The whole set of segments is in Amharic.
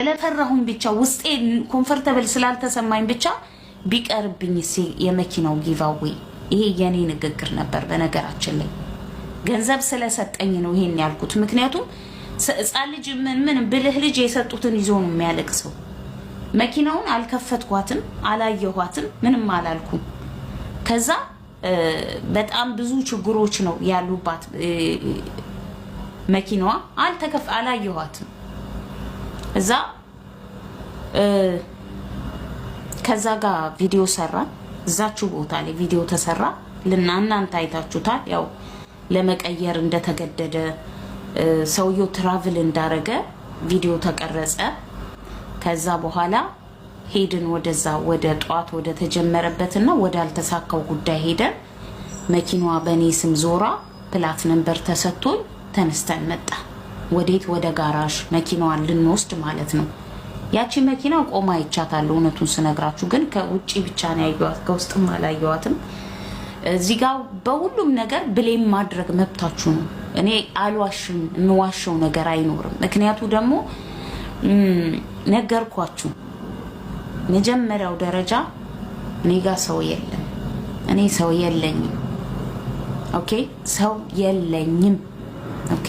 ለፈራሁን ብቻ ውስጤ ኮምፎርታብል ስላልተሰማኝ ብቻ ቢቀርብኝ የመኪናው ጊቫዌይ ይሄ የኔ ንግግር ነበር። በነገራችን ላይ ገንዘብ ስለሰጠኝ ነው ይሄን ያልኩት። ምክንያቱም ሕፃን ልጅ ምን ብልህ ልጅ የሰጡትን ይዞ ነው የሚያለቅሰው። መኪናውን አልከፈትኳትም፣ አላየኋትም፣ ምንም አላልኩም። ከዛ በጣም ብዙ ችግሮች ነው ያሉባት መኪናዋ አላየኋትም። እዛ ከዛ ጋር ቪዲዮ ሰራን። እዛችሁ ቦታ ላይ ቪዲዮ ተሰራ። እናንተ አይታችሁታል። ያው ለመቀየር እንደተገደደ ሰውየው ትራቭል እንዳረገ ቪዲዮ ተቀረጸ። ከዛ በኋላ ሄድን ወደዛ ወደ ጧት ወደ ተጀመረበትና ወደ አልተሳካው ጉዳይ ሄደን መኪናዋ በኔ ስም ዞራ ፕላት ነምበር ተሰጥቶኝ ተነስተን መጣ። ወዴት? ወደ ጋራዥ መኪናዋን ልንወስድ ማለት ነው። ያቺ መኪና ቆማ ይቻታለሁ እውነቱን ስነግራችሁ፣ ግን ከውጪ ብቻ ነው ያየኋት፣ ከውስጥም አላየኋትም። እዚህ ጋር በሁሉም ነገር ብሌም ማድረግ መብታችሁ ነው። እኔ አልዋሽም፣ የምዋሸው ነገር አይኖርም። ምክንያቱ ደግሞ ነገርኳችሁ። መጀመሪያው ደረጃ እኔ ጋር ሰው የለም፣ እኔ ሰው የለኝም። ኦኬ፣ ሰው የለኝም። ኦኬ፣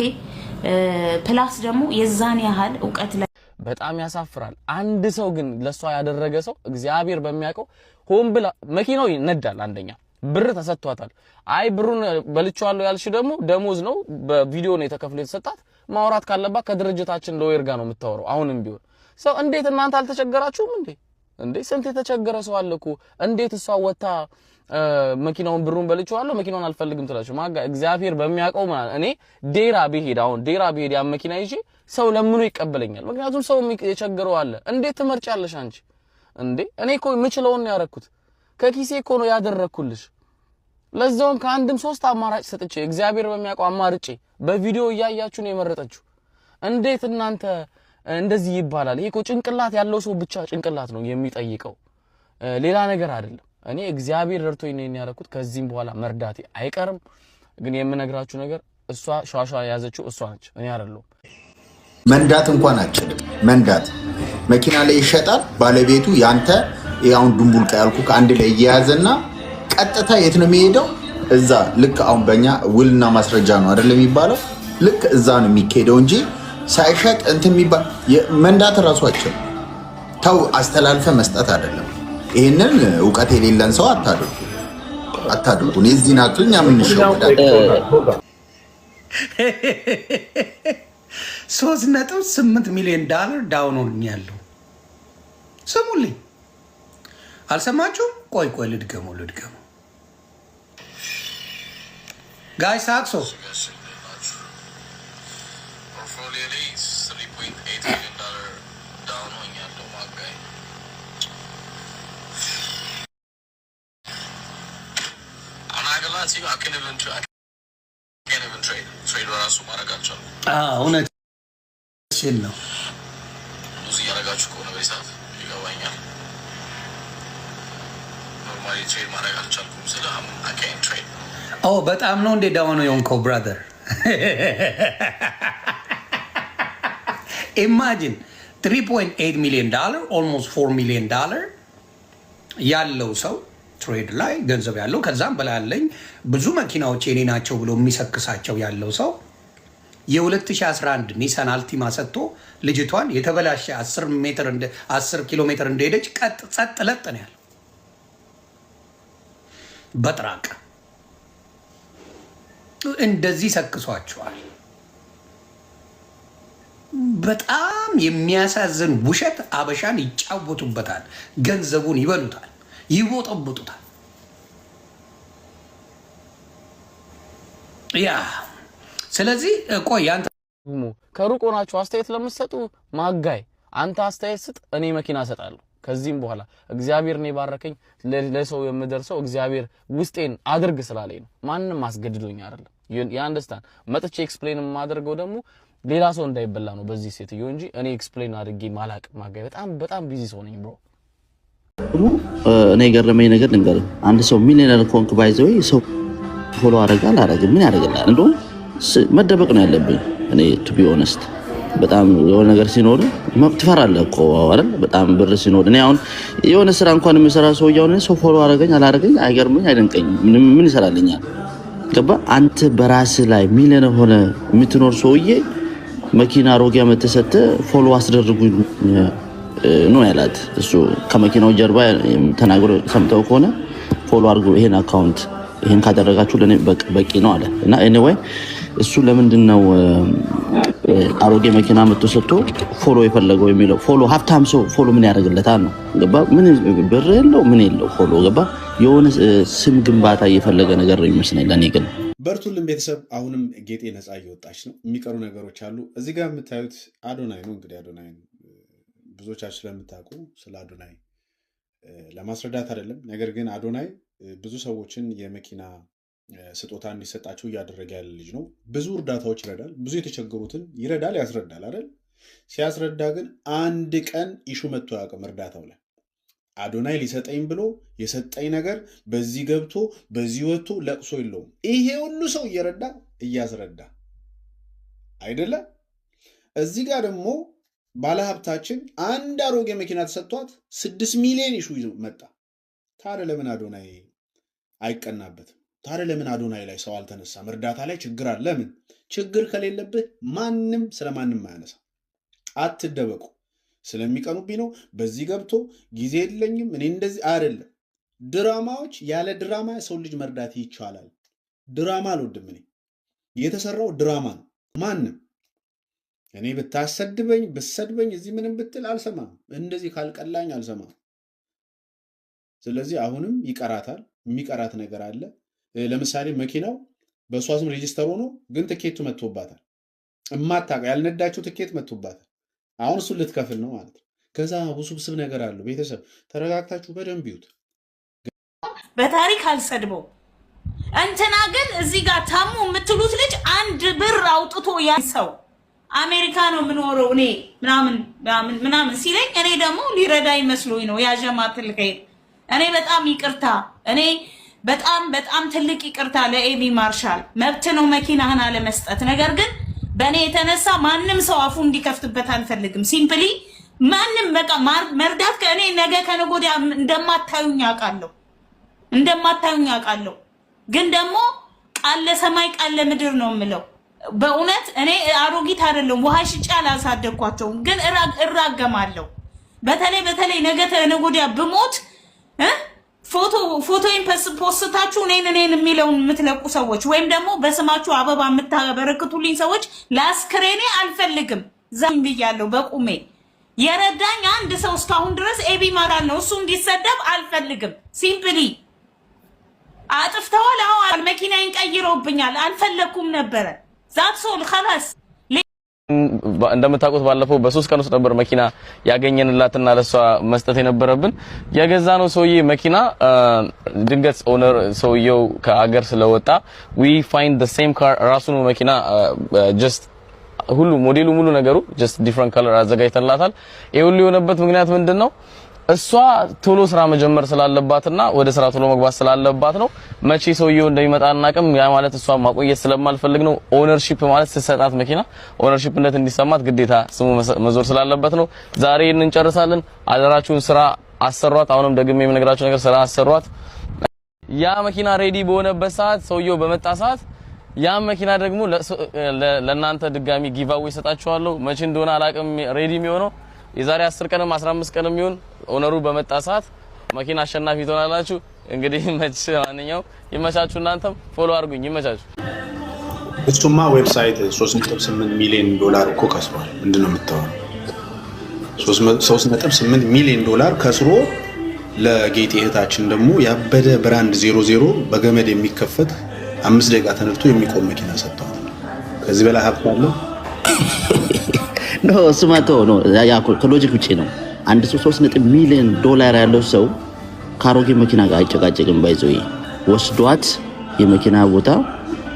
ፕላስ ደግሞ የዛን ያህል እውቀት ላይ በጣም ያሳፍራል። አንድ ሰው ግን ለሷ ያደረገ ሰው እግዚአብሔር በሚያውቀው ሆን ብላ መኪናው ይነዳል። አንደኛ ብር ተሰጥቷታል። አይ ብሩን በልቻለሁ ያልሽ ደግሞ ደሞዝ ነው፣ በቪዲዮ ነው የተከፍሎ የተሰጣት። ማውራት ካለባት ከድርጅታችን ሎየር ጋር ነው የምታወራው። አሁንም ቢሆን ሰው እንዴት እናንተ አልተቸገራችሁም እንዴ? ስንት የተቸገረ ሰው አለ እኮ። እንዴት እሷ ወጣ መኪናውን ብሩን በልቻለሁ መኪናውን አልፈልግም ትላለች። ማጋ እግዚአብሔር በሚያውቀው ማለት እኔ ዴራ ብሄድ ያ መኪና ይዤ ሰው ለምኑ ይቀበለኛል። ምክንያቱም ሰው የቸገረው አለ። እንዴት ትመርጫለሽ አንቺ እንዴ? እኔ እኮ የምችለውን ነው ያደረኩት፣ ከኪሴ እኮ ነው ያደረኩልሽ። ለዛውም ከአንድም 3 አማራጭ ሰጥቼ እግዚአብሔር በሚያውቀው አማርጬ በቪዲዮ እያያችሁ ነው የመረጠችው። እንዴት እናንተ እንደዚህ ይባላል? ይሄ እኮ ጭንቅላት ያለው ሰው ብቻ ጭንቅላት ነው የሚጠይቀው፣ ሌላ ነገር አይደለም። እኔ እግዚአብሔር ረድቶኝ ነው ያደረኩት። ከዚህም በኋላ መርዳቴ አይቀርም። ግን የምነግራችሁ ነገር እሷ ሻሻ ያዘችው እሷ ነች፣ እኔ አይደለሁም። መንዳት እንኳን አችልም። መንዳት መኪና ላይ ይሸጣል። ባለቤቱ ያንተ ያውን ዱምቡልቃ ያልኩ ከአንድ ላይ እየያዘና ቀጥታ የት ነው የሚሄደው? እዛ ልክ አሁን በእኛ ውልና ማስረጃ ነው አይደል የሚባለው? ልክ እዛ ነው የሚሄደው እንጂ ሳይሸጥ እንትን የሚባል መንዳት እራሱ አችልም። ተው አስተላልፈ መስጠት አይደለም። ይሄንን ዕውቀት የሌለን ሰው አታድርጉ። እዚህ ናክልኛ ምን ሸወዳ 3.8 ሚሊዮን ዶላር ዳውን ሆኛለሁ። ስሙልኝ፣ አልሰማችሁም? ቆይ ልድገመው ጋይስ አክሶ I can't even trade ራሱ ማድረግ አልቻልኩም። እውነት ሲል ነው ብዙ ያረጋችሁ ከሆነ በሰዓት ይገባኛል። ኖርማሊ ትሬድ ማድረግ አልቻልኩም። ስለ I can't trade በጣም ነው እንደ ዳውን የሆንከው ብራዘር። ኢማጂን 3.8 ሚሊዮን ዶላር ኦልሞስት 4 ሚሊዮን ዶላር ያለው ሰው ትሬድ ላይ ገንዘብ ያለው ከዛም በላይ ያለኝ ብዙ መኪናዎች የኔ ናቸው ብሎ የሚሰክሳቸው ያለው ሰው የ2011 ኒሳን አልቲማ ሰጥቶ ልጅቷን የተበላሸ 10 ኪሎ ሜትር እንደሄደች ጸጥ ለጥ ነው ያለው በጥራቅ። እንደዚህ ሰክሷቸዋል። በጣም የሚያሳዝን ውሸት አበሻን ይጫወቱበታል፣ ገንዘቡን ይበሉታል፣ ይቦጠብጡታል። ያ ስለዚህ ቆይ አንተ ከሩቅ ሆናችሁ አስተያየት ለምትሰጡ ማጋይ አንተ አስተያየት ስጥ፣ እኔ መኪና እሰጣለሁ። ከዚህም በኋላ እግዚአብሔር ነው ባረከኝ ለሰው የምደርሰው እግዚአብሔር ውስጤን አድርግ ስላለኝ ነው። ማንንም አስገድዶኝ አይደለም። ያ አንደርስታንድ መጥቼ ኤክስፕሌን ማድረገው ደግሞ ሌላ ሰው እንዳይበላ ነው በዚህ ሴትዮ እንጂ እኔ ኤክስፕሌን አድርጌ ማላቅ ማጋይ በጣም ቢዚ ሰው ነኝ ብሮ። እኔ ገረመኝ ነገር ልንገርህ። አንድ ሰው ሚሊዮነር ኮንክ ባይዘው ሰው ፎሎ አረጋል ምን ያደርጋል? እንደውም መደበቅ ነው ያለብኝ እኔ ቱ ቢ ኦነስት። በጣም የሆነ ነገር ሲኖር ትፈራለህ እኮ አይደል? በጣም ብር ሲኖር እኔ አሁን የሆነ ስራ እንኳን የምሰራ ሰው ያውን ሰው ፎሎ አረጋኝ አላረጋኝ አይገርመኝ አይደንቀኝ ምን ይሰራልኛል? ገባ? አንተ በራስ ላይ ሚሊዮን ሆነ የምትኖር ሰውዬ መኪና አሮጌ መተሰተ ፎሎ አስደርጉኝ ነው ያላት። እሱ ከመኪናው ጀርባ ተናግሮ ሰምተው ከሆነ ፎሎ አድርጉ ይሄን አካውንት ይሄን ካደረጋችሁ ለኔ በቂ ነው አለ። እና ኤኒዌይ እሱ ለምንድን ነው አሮጌ መኪና መተሰቶ ፎሎ የፈለገው የሚለው? ፎሎ ሀብታም ሰው ፎሎ ምን ያደርግለታል ነው? ገባ? ምን ብር የለው ምን የለው ፎሎ ገባ? የሆነ ስም ግንባታ እየፈለገ ነገር ነው ይመስለኝ ለኔ። ግን በርቱልን ቤተሰብ። አሁንም ጌጤ ነፃ እየወጣች ነው። የሚቀሩ ነገሮች አሉ። እዚህ ጋር የምታዩት አዶናይ ነው። እንግዲህ አዶናይ ብዙዎቻችሁ ስለምታውቁ ስለ አዶናይ ለማስረዳት አይደለም። ነገር ግን አዶናይ ብዙ ሰዎችን የመኪና ስጦታ እንዲሰጣቸው እያደረገ ያለ ልጅ ነው። ብዙ እርዳታዎች ይረዳል። ብዙ የተቸገሩትን ይረዳል፣ ያስረዳል አይደል? ሲያስረዳ ግን አንድ ቀን ኢሹ መጥቶ አያውቅም እርዳታው ላይ። አዶናይ ሊሰጠኝ ብሎ የሰጠኝ ነገር በዚህ ገብቶ በዚህ ወጥቶ ለቅሶ የለውም። ይሄ ሁሉ ሰው እየረዳ እያስረዳ አይደለ? እዚህ ጋር ደግሞ ባለሀብታችን አንድ አሮጌ መኪና ተሰጥቷት 6 ሚሊዮን ኢሹ ይዞ መጣ። ታዲያ ለምን አዶናይ አይቀናበትም? ታዲያ ለምን አዶናይ ላይ ሰው አልተነሳም? እርዳታ ላይ ችግር አለ። ለምን ችግር ከሌለብህ ማንም ስለማንም አያነሳ። አትደበቁ። ስለሚቀኑብኝ ነው በዚህ ገብቶ ጊዜ የለኝም እኔ እንደዚህ አይደለም። ድራማዎች ያለ ድራማ ሰው ልጅ መርዳት ይቻላል። ድራማ አልወድም እኔ። የተሰራው ድራማ ነው። ማንም እኔ ብታሰድበኝ ብሰድበኝ እዚህ ምንም ብትል አልሰማም። እንደዚህ ካልቀላኝ አልሰማም። ስለዚህ አሁንም ይቀራታል። የሚቀራት ነገር አለ። ለምሳሌ መኪናው በእሷ ስም ሬጂስተር ሆኖ ግን ትኬቱ መጥቶባታል። እማታውቅ ያልነዳችው ትኬት መጥቶባታል። አሁን እሱን ልትከፍል ነው ማለት ነው። ከዛ ውስብስብ ነገር አለው። ቤተሰብ ተረጋግታችሁ በደንብ ይዩት። በታሪክ አልሰድበው እንትና ግን እዚህ ጋር ታሙ የምትሉት ልጅ 1 ብር አውጥቶ ያ ሰው አሜሪካ ነው የምኖረው እኔ ምናምን ሲለኝ እኔ ደግሞ ሊረዳ ይመስሎኝ ነው ያጀማትል ከሄድ እኔ በጣም ይቅርታ እኔ በጣም ትልቅ ይቅርታ ለኤቢ ማርሻል መብት ነው መኪናህን አለመስጠት። ነገር ግን በእኔ የተነሳ ማንም ሰው አፉ እንዲከፍትበት አልፈልግም። ሲምፕሊ ማንም በቃ መርዳት ከእኔ ነገ ከነገ ወዲያ እንደማታዩኝ አውቃለሁ። ግን ደግሞ ቃል ለሰማይ ቃል ለምድር ነው የምለው። በእውነት እኔ አሮጊት አይደለም ውሃ ሽጬ አላሳደግኳቸውም። ግን እራገማለሁ። በተለይ ነገ ከነገ ወዲያ ብሞት ፎቶን ፖስታችሁ እኔን የሚለውን የምትለቁ ሰዎች ወይም ደግሞ በስማችሁ አበባ የምታበረክቱልኝ ሰዎች ለአስክሬኔ አልፈልግም። ዛም ብያለሁ በቁሜ የረዳኝ አንድ ሰው እስካሁን ድረስ ኤቢ ማራል ነው። እሱ እንዲሰደብ አልፈልግም። ሲምፕሊ አጥፍተዋል። አሁን መኪናዬን ቀይረውብኛል። አልፈለኩም ነበረ ዛትሶል خلاص እንደምታውቁት ባለፈው በ3 ቀን ውስጥ ነበር መኪና ያገኘንላትና ለሷ መስጠት የነበረብን። የገዛነው ሰውዬ መኪና ድንገት ኦነር ሰውየው ከአገር ስለወጣ we find the same car ራሱ ነው መኪና just ሁሉ ሞዴሉ ሙሉ ነገሩ just different color አዘጋጅተንላታል። ይሄ ሁሉ የሆነበት ምክንያት ምንድነው? እሷ ቶሎ ስራ መጀመር ስላለባትና ወደ ስራ ቶሎ መግባት ስላለባት ነው። መቼ ሰውየው እንደሚመጣ አናውቅም። ያ ማለት እሷ ማቆየት ስለማልፈልግ ነው። ኦነርሺፕ ማለት ስትሰጣት መኪና ኦነርሺፕነት እንዲሰማት ግዴታ ስሙ መዞር ስላለበት ነው። ዛሬ እንጨርሳለን። አደራችሁን ስራ አሰሯት። አሁንም ደግሜ የምነግራችሁ ነገር ስራ አሰሯት። ያ መኪና ሬዲ በሆነበት ሰዓት ሰውየው በመጣ ሰዓት ያ መኪና ደግሞ ለእናንተ ድጋሚ ጊቫዌ ሰጣችኋለሁ። መቼ እንደሆነ አላውቅም ሬዲ የሚሆነው የዛሬ 10 ቀንም 15 ቀንም ይሁን ኦነሩ በመጣ ሰዓት መኪና አሸናፊ ትሆናላችሁ። እንግዲህ ማንኛው ይመቻችሁ። እናንተም ፎሎ አድርጉኝ። ይመቻችሁ። እሱማ ዌብሳይት 3.8 ሚሊዮን ዶላር እኮ ከስሯል። ምንድነው የምታወራው? 3.8 ሚሊዮን ዶላር ከስሮ ለጌጤ እህታችን ደግሞ ያበደ ብራንድ 00 በገመድ የሚከፈት 5 ደቂቃ ተነድቶ የሚቆም መኪና ሰጥቷል። ከዚህ በላይ ሀብት አለ? ኖ ስማቶ ነው ያ ከሎጂክ ውጪ ነው። አንድ ሰው 3 ሚሊዮን ዶላር ያለው ሰው ካሮጌ መኪና ጋር አይጨቃጨቅም። ባይዘው ወስዷት የመኪና ቦታ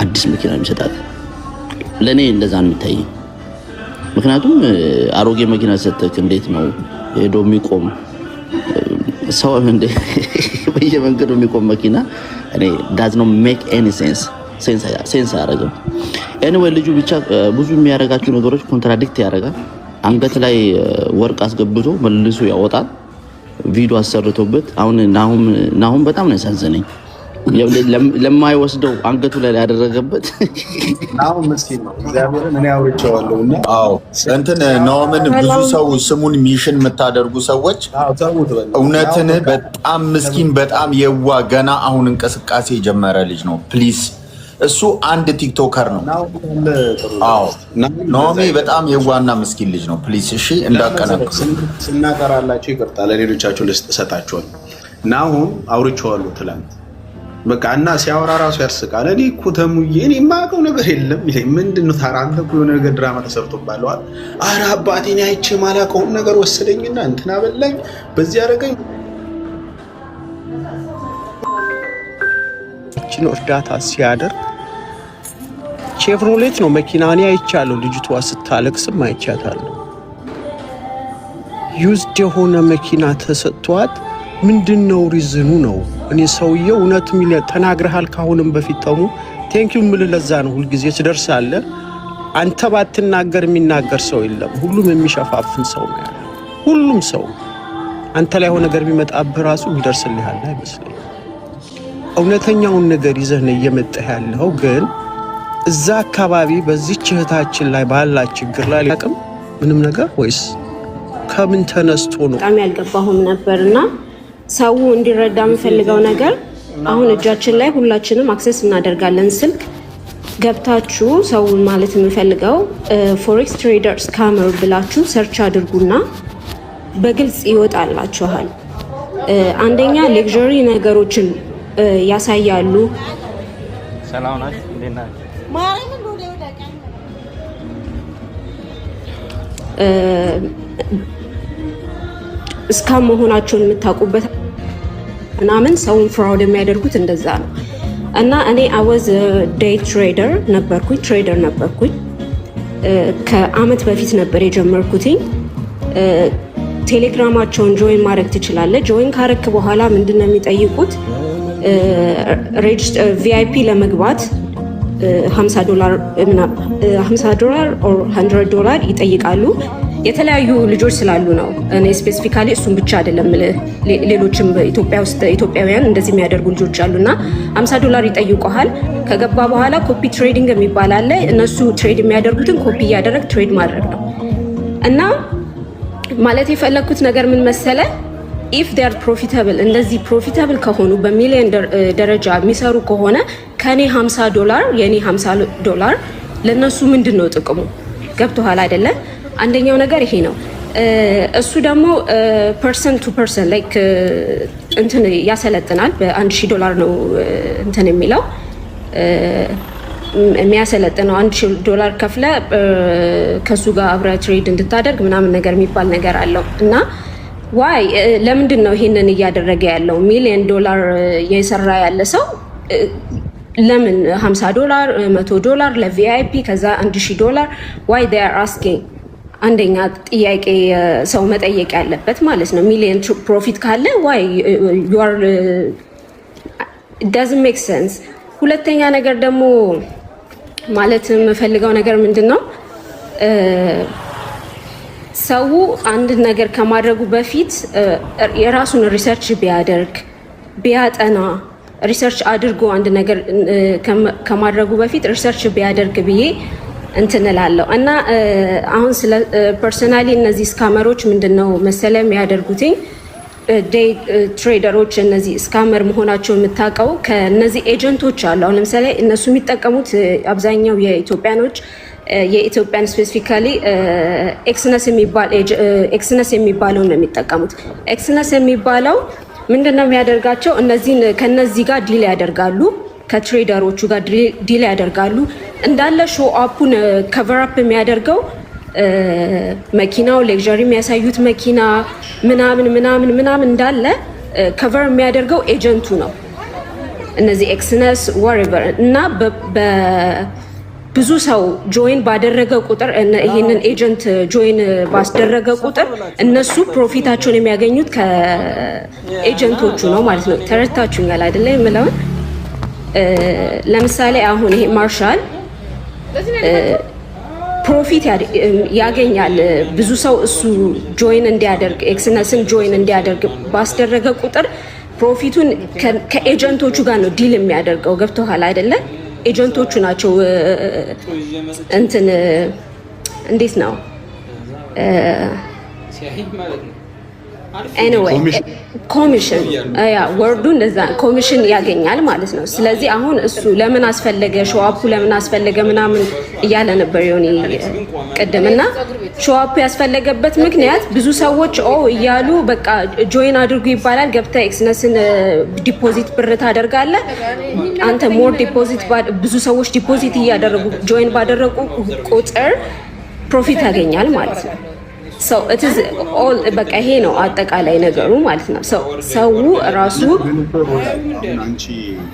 አዲስ መኪና የሚሰጣት ለኔ እንደዛ ነው የሚታይ። ምክንያቱም አሮጌ መኪና ሰጥተክ እንዴት ነው ሄዶ የሚቆም ሰው እንደ በየመንገዱ የሚቆም መኪና እኔ ዳዝ ኖት ሜክ ኤኒ ሴንስ። ሴንስ አያደርግም። ኤኒዌይ ልጁ ብቻ ብዙ የሚያደርጋቸው ነገሮች ኮንትራዲክት ያደርጋል። አንገት ላይ ወርቅ አስገብቶ መልሶ ያወጣል። ቪዲዮ አሰርቶበት አሁን ናሁም በጣም ነው ያሳዘነኝ። ለማይወስደው አንገቱ ላይ ያደረገበት ናሁም ምስኪን ነው። እግዚአብሔርን እኔ አውርቼዋለሁና እንትን ናሁምን ብዙ ሰው ስሙን ሚሽን የምታደርጉ ሰዎች እውነትን በጣም ምስኪን በጣም የዋ ገና አሁን እንቅስቃሴ የጀመረ ልጅ ነው። ፕሊዝ እሱ አንድ ቲክቶከር ነው። ናሆሜ በጣም የዋና ምስኪን ልጅ ነው። ፕሊዝ እሺ እንዳቀናቀ ስናጠራላችሁ ይቅርታ ለሌሎቻችሁ ልሰጣችኋል። ናሁም አውርቼዋለሁ ትላንት በቃ እና ሲያወራ ራሱ ያስቃል። እኔ እኮ ተሙዬ እኔ የማውቀው ነገር የለም ይለኝ። ምንድን ነው ታዲያ አንተ እኮ የሆነ ነገር ድራማ ተሰርቶባለዋል። ኧረ አባቴ እኔ አይቼ የማላውቀውን ነገር ወሰደኝና እንትን አበላኝ በዚህ ያደረገኝ እርዳታ ሲያደርግ ቼቭሮሌት ነው መኪና እኔ አይቻለሁ። ልጅቷ ስታለቅስም አይቻታለሁ። ዩዝድ የሆነ መኪና ተሰጥቷት ምንድነው ሪዝኑ ነው? እኔ ሰውየው እውነት ተናግረሃል ካሁንም በፊት ተሙ ቴንኪው የምልህ ለዛ ነው። ሁልጊዜ ትደርሳለህ። አንተ ባትናገር የሚናገር ሰው የለም። ሁሉም የሚሸፋፍን ሰው ነው ያለው። ሁሉም ሰው አንተ ላይ ሆነ ነገር ቢመጣብህ ራሱ ቢደርስልህ ያለ አይመስልም። እውነተኛውን ነገር ይዘህ ነው እየመጣህ ያለው። ግን እዛ አካባቢ በዚህ እህታችን ላይ ባላት ችግር ላይ አቅም ምንም ነገር ወይስ ከምን ተነስቶ ነው? በጣም ያልገባሁም ነበርና ሰው እንዲረዳ የምፈልገው ነገር አሁን እጃችን ላይ ሁላችንም አክሰስ እናደርጋለን ስልክ ገብታችሁ ሰው ማለት የምፈልገው ፎሬክስ ትሬደር ስካመር ብላችሁ ሰርች አድርጉና በግልጽ ይወጣላችኋል። አንደኛ ሌክዠሪ ነገሮችን ያሳያሉ። ሰላም ናችሁ? እንዴት ናችሁ? እስካም መሆናቸውን የምታውቁበት ምናምን ሰውን ፍራውድ የሚያደርጉት እንደዛ ነው። እና እኔ አወዝ ዴይ ትሬደር ነበርኩኝ። ከአመት በፊት ነበር የጀመርኩትኝ። ቴሌግራማቸውን ጆይን ማድረግ ትችላለህ። ጆይን ካረክ በኋላ ምንድነው የሚጠይቁት? ቪአይፒ ለመግባት $50 or $100 ይጠይቃሉ። የተለያዩ ልጆች ስላሉ ነው። እኔ ስፔሲፊካሊ እሱን ብቻ አይደለም፣ ሌሎችም ኢትዮጵያ ውስጥ ኢትዮጵያውያን እንደዚህ የሚያደርጉ ልጆች አሉና $50 ይጠይቁሃል። ከገባ በኋላ ኮፒ ትሬዲንግ የሚባል አለ። እነሱ ትሬድ የሚያደርጉትን ኮፒ እያደረግ ትሬድ ማድረግ ነው። እና ማለት የፈለኩት ነገር ምን መሰለ? ኢፍ ዴር ፕሮፊታብል እንደዚህ ፕሮፊታብል ከሆኑ በሚሊዮን ደረጃ የሚሰሩ ከሆነ ከኔ $50 የኔ $50 ለነሱ ምንድን ነው ጥቅሙ? ገብቶሃል አይደለ? አንደኛው ነገር ይሄ ነው። እሱ ደግሞ ፐርሰን ቱ ፐርሰን ላይክ እንትን ያሰለጥናል። $1000 ነው እንትን የሚለው የሚያሰለጥነው $1000 ከፍለ ከሱ ጋር አብረ ትሬድ እንድታደርግ ምናምን ነገር የሚባል ነገር አለው። እና ዋይ ለምንድን ነው ይሄንን እያደረገ ያለው? $1,000,000 የሰራ ያለ ሰው ለምን $50 $100 ለቪአይፒ ከዛ $1000 ዋይ they are asking? አንደኛ ጥያቄ ሰው መጠየቅ ያለበት ማለት ነው። ሚሊየን ፕሮፊት ካለ ዋይ you are it doesn't make sense። ሁለተኛ ነገር ደግሞ ማለት የምፈልገው ነገር ምንድን ነው? ሰው አንድ ነገር ከማድረጉ በፊት የራሱን ሪሰርች ቢያጠና ሪሰርች አድርጎ አንድ ነገር ከማድረጉ በፊት ሪሰርች ቢያደርግ ብዬ እንትን እላለሁ። እና አሁን ስለ ፐርሰናሊ እነዚህ ስካመሮች ምንድነው መሰለ የሚያደርጉትኝ ዴይ ትሬደሮች እነዚህ ስካመር መሆናቸው የምታውቀው ከነዚህ ኤጀንቶች አሉ። አሁን ለምሳሌ እነሱ የሚጠቀሙት አብዛኛው የኢትዮጵያን ስፔሲፊካሊ ኤክስነስ የሚባለው ነው የሚጠቀሙት። ኤክስነስ የሚባለው ምንድነው የሚያደርጋቸው? ከነዚህ ጋር ዲል ያደርጋሉ፣ ከትሬደሮቹ ጋር ዲል ያደርጋሉ። እንዳለ ሾው አፑን ከቨር አፕ የሚያደርገው መኪናው ሌክዠሪ የሚያሳዩት መኪና ምናምን እንዳለ ከቨር የሚያደርገው ኤጀንቱ ነው። እነዚህ ኤክስነስ ወሬቨር እና ብዙ ሰው ጆይን ባደረገ ቁጥር ይሄንን ኤጀንት ጆይን ባስደረገ ቁጥር እነሱ ፕሮፊታቸውን የሚያገኙት ከኤጀንቶቹ ነው ማለት ነው። ተረድታችሁኛል አይደለ? የምለውን ለምሳሌ አሁን ይሄ ማርሻል ፕሮፊት ያገኛል። ብዙ ሰው እሱ ጆይን እንዲያደርግ ኤክስነስን ጆይን እንዲያደርግ ባስደረገ ቁጥር ፕሮፊቱን ከኤጀንቶቹ ጋር ነው ዲል የሚያደርገው። ገብቶሃል አይደለ? ኤጀንቶቹ ናቸው እንትን እንዴት ነው ኤኒዌይ ኮሚሽን ወርዱ እንደዛ ኮሚሽን ያገኛል ማለት ነው። ስለዚህ አሁን እሱ ለምን አስፈለገ ሾዋፑ ለምን አስፈለገ ምናምን እያለ ነበር ዮኒ ቅድምና ሾዋፑ ያስፈለገበት ምክንያት ብዙ ሰዎች እያሉ በቃ ጆይን አድርጉ ይባላል። ገብተህ ኤክስነስን ዲፖዚት ብር ታደርጋለህ አንተ ሞር ዲፖዚት ብዙ ሰዎች ዲፖዚት እያደረጉ ጆይን ባደረጉ ቁጥር ፕሮፊት ያገኛል ማለት ነው። so it is all በቃ ይሄ ነው አጠቃላይ ነገሩ ማለት ነው። ሰው ራሱ አንቺ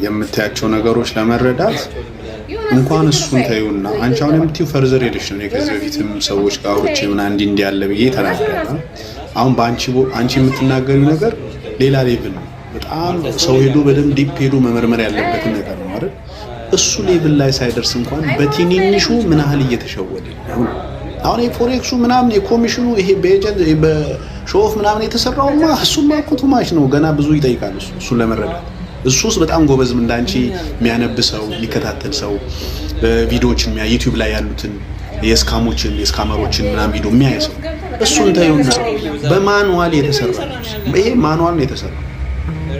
የምታያቸው ነገሮች ለመረዳት እንኳን እሱን ታዩና አንቺ አሁን የምትዩ ፈርዘር ሄደሽ ነው። ከዚህ በፊትም ሰዎች ጋር ወጭ ምና እንዲ ያለ ብዬ ተናገርኩ። አሁን አንቺ የምትናገሪው ነገር ሌላ ሌቭል ነው። በጣም ሰው ሄዶ በደንብ ዲፕ ሄዶ መመርመር ያለበት ነገር ነው አይደል? እሱ ሌቭል ላይ ሳይደርስ እንኳን በትንንሹ ምን ያህል እየተሸወደ ነው። አሁን የፎሬክሱ ምናምን የኮሚሽኑ ይሄ በኤጀንት በሾፍ ምናምን የተሰራውማ እሱማ እኮ ቱማች ነው። ገና ብዙ ይጠይቃል እሱን ለመረዳት። እሱስ በጣም ጎበዝ እንዳንቺ የሚያነብሰው የሚከታተል ሰው ቪዲዮዎችን ዩቲዩብ ላይ ያሉትን የስካመሮችን ምናምን ቪዲዮ የሚያይ ሰው እሱን ታዩና በማኑዋል የተሰራ ይሄ ማኑዋል ነው የተሰራው።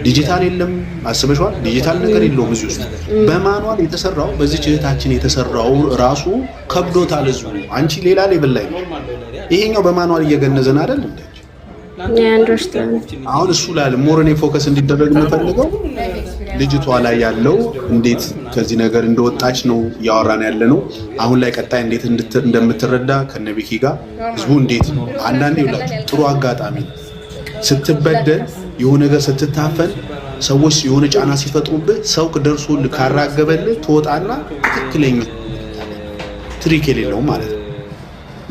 ዲጂታል የለም አስበሽዋል? ዲጂታል ነገር የለውም እዚህ ውስጥ በማኑዋል የተሰራው። በዚህ እህታችን የተሰራው ራሱ ከብዶታል ህዝቡ። አንቺ ሌላ ሌቭል ላይ ነው። ይሄኛው በማኑዋል እየገነዘን አይደል እንዴ? አሁን እሱ ላይ ሞር እኔ ፎከስ እንዲደረግ የምፈልገው ልጅቷ ላይ ያለው እንዴት ከዚህ ነገር እንደወጣች ነው ያወራን ያለ ነው። አሁን ላይ ቀጣይ እንዴት እንደምትረዳ ከነቢኪ ጋር ህዝቡ እንዴት አንዳንዴ ይላችሁ ጥሩ አጋጣሚ ስትበደል የሆነ ነገር ስትታፈን ሰዎች የሆነ ጫና ሲፈጥሩብህ ሰው ደርሶልህ ካራገበልህ ትወጣና ትክክለኛ ትሪክ የሌለው ማለት ነው።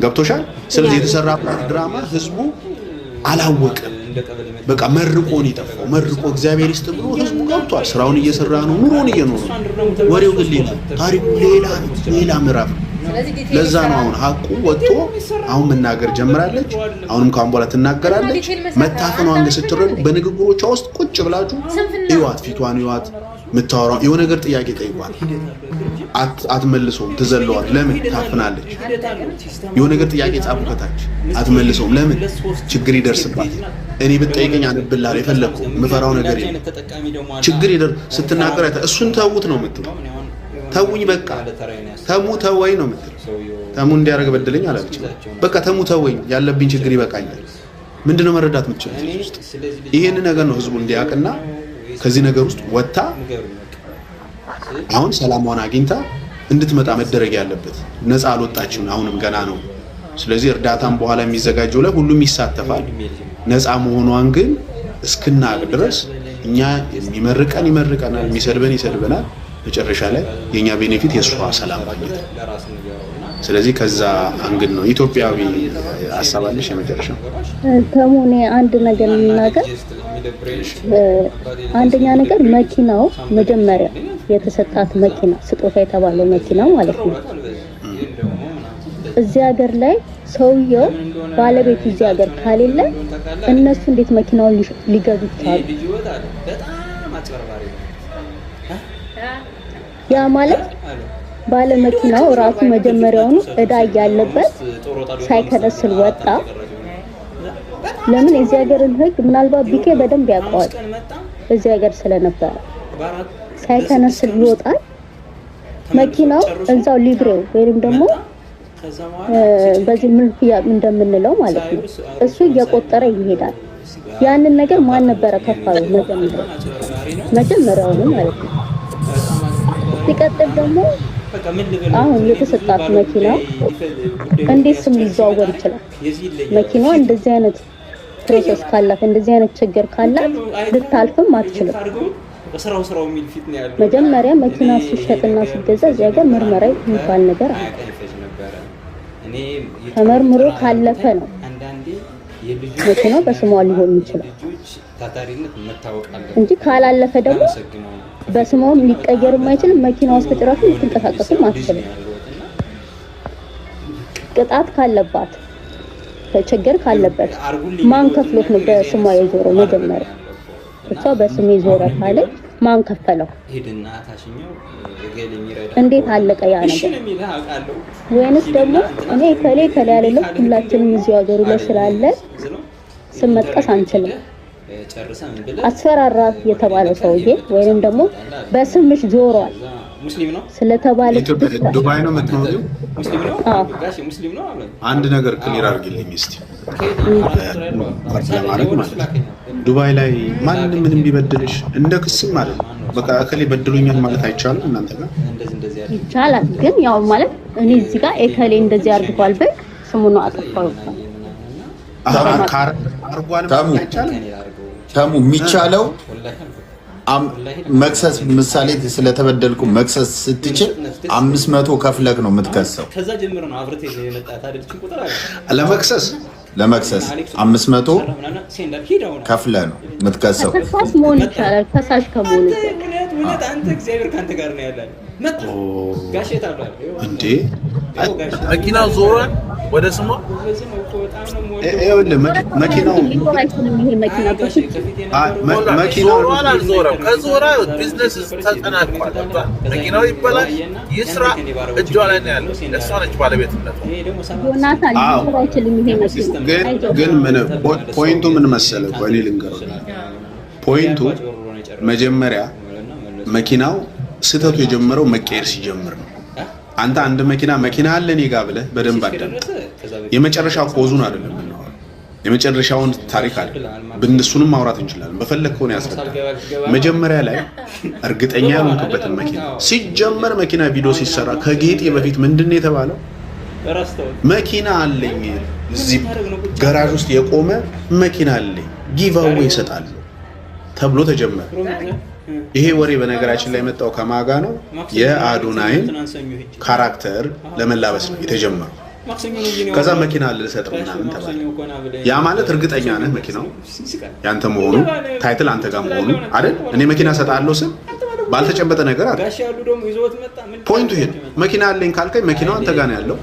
ገብቶሻል? ስለዚህ የተሰራበት ድራማ ህዝቡ አላወቀም። በቃ መርቆን ይጠፋው መርቆ እግዚአብሔር ይስጥ ብሎ ህዝቡ ገብቷል። ስራውን እየሰራ ነው፣ ኑሮን እየኖረ ነው። ወሬው ግን ሌላ ታሪኩ ሌላ ምዕራፍ ነው። ለዛ ነው አሁን ሀቁ ወጥቶ አሁን መናገር ጀምራለች። አሁንም ካሁን በኋላ ትናገራለች። መታፈኗን ግን ስትረዱ በንግግሮቿ ውስጥ ቁጭ ብላችሁ ይዋት ፊቷን ይዋት ምታወራው የሆነ ነገር ጥያቄ ጠይቋል አትመልሰውም፣ ትዘለዋል። ለምን ታፍናለች? የሆነ ነገር ጥያቄ ጻፉ ከታች አትመልሰውም። ለምን ችግር ይደርስባት። እኔ ብትጠይቀኝ አንብልሃል የፈለኩ ምፈራው ነገር የለም። ችግር ይደር ስትናገር እሱን ተውት ነው የምትለው። ተውኝ በቃ ተወኝ ነው የምትለው። ተሙ እንዲያረግ በደለኝ አላልችም። በቃ ተወኝ ያለብኝ ችግር ይበቃኛል። ምንድነው መረዳት የምትችለው? ይሄን ነገር ነው ህዝቡ እንዲያውቅና ከዚህ ነገር ውስጥ ወጣ አሁን ሰላሟን አግኝታ እንድትመጣ መደረግ ያለበት። ነፃ አልወጣችም፣ አሁንም ገና ነው። ስለዚህ እርዳታም በኋላ የሚዘጋጀው ላይ ሁሉም ይሳተፋል። ነፃ መሆኗን ግን እስክናቅ ድረስ እኛ የሚመርቀን ይመርቀናል፣ የሚሰድበን ይሰድበናል። መጨረሻ ላይ የኛ ቤኔፊት የሷ ሰላም ማግኘት። ስለዚህ ከዛ አንግል ነው ኢትዮጵያዊ አሳባለሽ። የመጨረሻው ተሙኔ አንድ ነገር ልናገር። አንደኛ ነገር መኪናው መጀመሪያ የተሰጣት መኪና ስጦታ የተባለው መኪናው ማለት ነው። እዚህ ሀገር ላይ ሰውየው ባለቤቱ እዚህ ሀገር ካሌለ እነሱ እንዴት መኪናውን ሊገዙ ይችላሉ? ያ ማለት ባለ መኪናው ራሱ መጀመሪያውኑ እዳ ያለበት ሳይከነስል ወጣ። ለምን እዚህ ሀገርን ህግ ምናልባት ቢኬ በደንብ ያውቀዋል። እዚህ ሀገር ስለነበረ ሳይከነስል ይወጣል። መኪናው እዛው ሊብሬው ወይንም ደግሞ በዚህ ምልክያ እንደምንለው ማለት ነው እሱ እየቆጠረ ይሄዳል። ያንን ነገር ማን ነበረ ከፋዩ? መጀመሪያውኑ ማለት ነው። ሲቀጥል ደግሞ አሁን የተሰጣት መኪና እንዴት ስም ሊዘዋወር ይችላል? መኪናዋ እንደዚህ አይነት ፕሮሰስ ካላት እንደዚህ አይነት ችግር ካላት ልታልፍም አትችልም። መጀመሪያ መኪና ሲሸጥና ሲገዛ እዚያ ጋር ምርመራ የሚባል ነገር አለ። ተመርምሮ ካለፈ ነው መኪናው በስሟ ሊሆን ይችላል እንጂ ካላለፈ ደግሞ በስሟም ሊቀየር የማይችል መኪናው እስከ ጭራሹ ልትንቀሳቀስም አትችልም። ቅጣት ካለባት ችግር ካለበት ማን ከፍሎት ነው በስሟ የዞረው? መጀመሪያ እሷ በስሜ ዞረ ካለ ማን ከፈለው? እንዴት አለቀ ያ ነገር? ወይንስ ደግሞ እኔ ከሌ አይደለም ሁላችንም እዚሁ ሀገሩ ላይ ስላለ ስም መጥቀስ አንችልም። አስፈራራ የተባለ ሰውዬ ወይንም ደግሞ በስምሽ ዞሯል ስለተባለ ዱባይ ነው የምትኖሪው? አንድ ነገር ክሊር አድርግልኝ እስቲ ለማድረግ ማለት ዱባይ ላይ ማንም ምንም ቢበድልሽ እንደ ክስም ማለት ነው በቃ እከሌ በድሉኛል ማለት አይቻልም። እናንተ ጋር ይቻላል፣ ግን ያው ማለት እኔ እዚህ ጋር እከሌ እንደዚህ አድርጓል በይ ስሙን አጠፋው ታሙ የሚቻለው መክሰስ ምሳሌ ስለተበደልኩ መክሰስ ስትችል 500 ከፍለክ ነው የምትከሰው። ከዛ ጀምሮ ነው አብረቴ የመጣት አይደልችም ቁጥር አለ ለመክሰስ 500 ከፍለ ነው የምትከሰው። ከሳሽ መሆን ይቻላል። ከሳሽ ከመሆን እውነት አንተ እግዚአብሔር ካንተ ጋር ነው ያለው። መጥቶ ጋሼ ታሏል እንዴ መኪናው ዞሯል ወደ ስሟ መኪናው አልዞረም። ከዞረ ቢዝነስ ተጠናቋል። መኪናው ይበላል ይስራ እጇ ላይ ነው ያለው። እሷ ነች ባለቤትነቱ። ግን ፖይንቱ ምን መሰለህ? እኔ ልንገርህ ፖይንቱ መጀመሪያ መኪናው ስህተቱ የጀመረው መቀየር ሲጀምር ነው። አንተ አንድ መኪና አለ እኔ ጋር ብለህ በደንብ አዳምጥ። የመጨረሻ ኮዙን አይደለም ነው የመጨረሻውን ታሪክ አለ ብንሱንም ማውራት እንችላለን። በፈለከው ነው ያስረዳ። መጀመሪያ ላይ እርግጠኛ ያልሆንክበትን መኪና ሲጀመር መኪና ቪዲዮ ሲሰራ ከጌጤ በፊት ምንድነው የተባለው? መኪና አለኝ እዚህ ጋራዥ ውስጥ የቆመ መኪና አለኝ ጊቫዌ ይሰጣል ተብሎ ተጀመረ። ይሄ ወሬ በነገራችን ላይ መጣው ከማጋ ነው የአዶናይን ካራክተር ለመላበስ ነው የተጀመረው። ከዛ መኪና ልሰጥ ምናምን ተባለ። ያ ማለት እርግጠኛ ነህ መኪናው ያንተ መሆኑ ታይትል አንተ ጋር መሆኑ አይደል? እኔ መኪና ሰጣለሁ ስም ባልተጨበጠ ነገር አይደል? ፖይንቱ ይሄ መኪና አለኝ ካልከኝ መኪናው አንተ ጋር ነው ያለው።